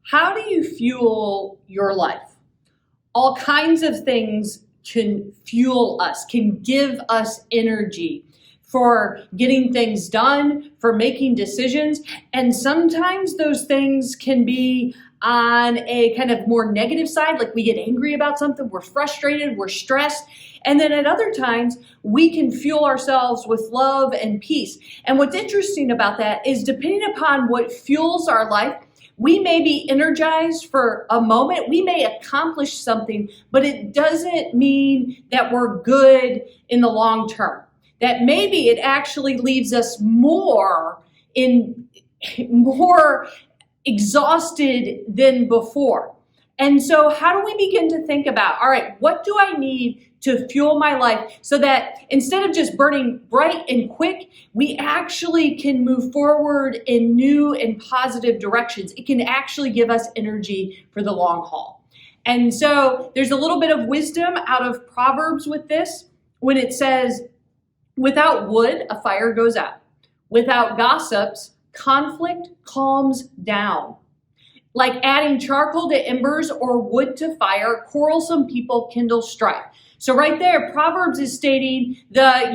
How do you fuel your life? All kinds of things can fuel us, can give us energy for getting things done, for making decisions. And sometimes those things can be on a kind of more negative side, like we get angry about something, we're frustrated, we're stressed. And then at other times, we can fuel ourselves with love and peace. And what's interesting about that is depending upon what fuels our life, we may be energized for a moment. We may accomplish something, but it doesn't mean that we're good in the long term. That maybe it actually leaves us more exhausted than before. And so how do we begin to think about, all right, what do I need to fuel my life so that instead of just burning bright and quick, we actually can move forward in new and positive directions. It can actually give us energy for the long haul. And so there's a little bit of wisdom out of Proverbs with this when it says, without wood, a fire goes out. Without gossips, conflict calms down. Like adding charcoal to embers or wood to fire, quarrelsome people kindle strife. So right there, Proverbs is stating there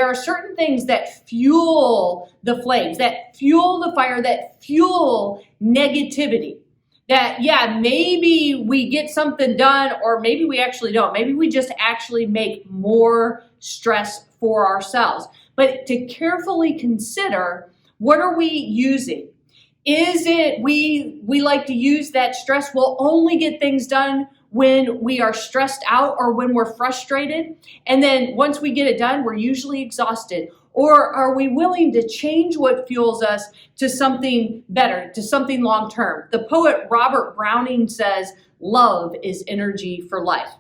are certain things that fuel the flames, that fuel the fire, that fuel negativity. That, maybe we get something done or maybe we actually don't. Maybe we just actually make more stress for ourselves. But to carefully consider, what are we using? Is it we like to use that stress? We'll only get things done when we are stressed out or when we're frustrated. And then once we get it done, we're usually exhausted. Or are we willing to change what fuels us to something better, to something long term? The poet Robert Browning says, love is energy for life.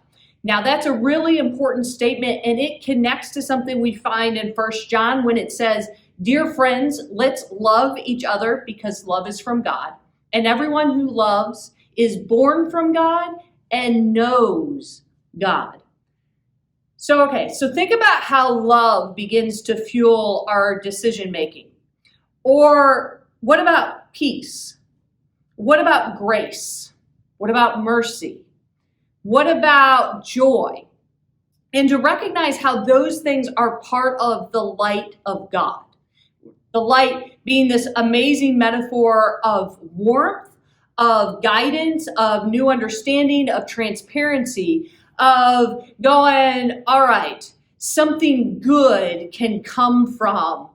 Now that's a really important statement, and it connects to something we find in 1 John when it says, dear friends, let's love each other because love is from God. And everyone who loves is born from God and knows God. So think about how love begins to fuel our decision making. Or what about peace? What about grace? What about mercy? What about joy? And to recognize how those things are part of the light of God. The light being this amazing metaphor of warmth, of guidance, of new understanding, of transparency, of going, all right, something good can come from.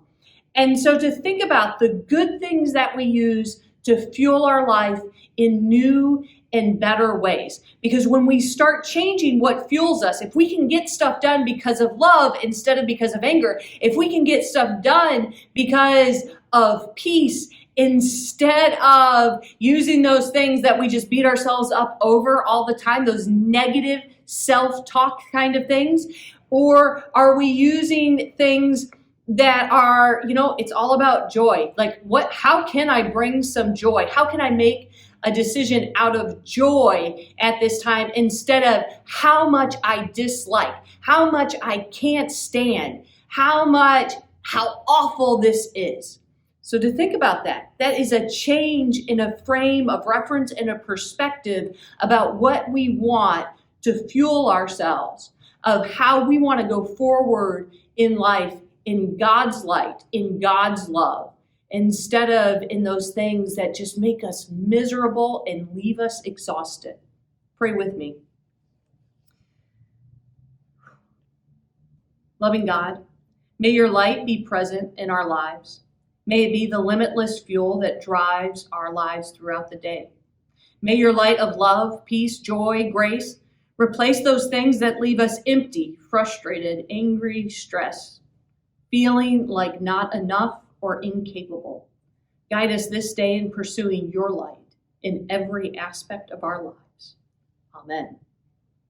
And so to think about the good things that we use to fuel our life in new and better ways. Because when we start changing what fuels us, if we can get stuff done because of love instead of because of anger, if we can get stuff done because of peace instead of using those things that we just beat ourselves up over all the time, those negative self-talk kind of things, or are we using things that are, it's all about joy. Like how can I bring some joy? How can I make a decision out of joy at this time instead of how much I dislike, how much I can't stand, how awful this is. So to think about that is a change in a frame of reference and a perspective about what we want to fuel ourselves, of how we want to go forward in life in God's light, in God's love, instead of in those things that just make us miserable and leave us exhausted. Pray with me. Loving God, may your light be present in our lives. May it be the limitless fuel that drives our lives throughout the day. May your light of love, peace, joy, grace replace those things that leave us empty, frustrated, angry, stressed, feeling like not enough or incapable. Guide us this day in pursuing your light in every aspect of our lives. Amen.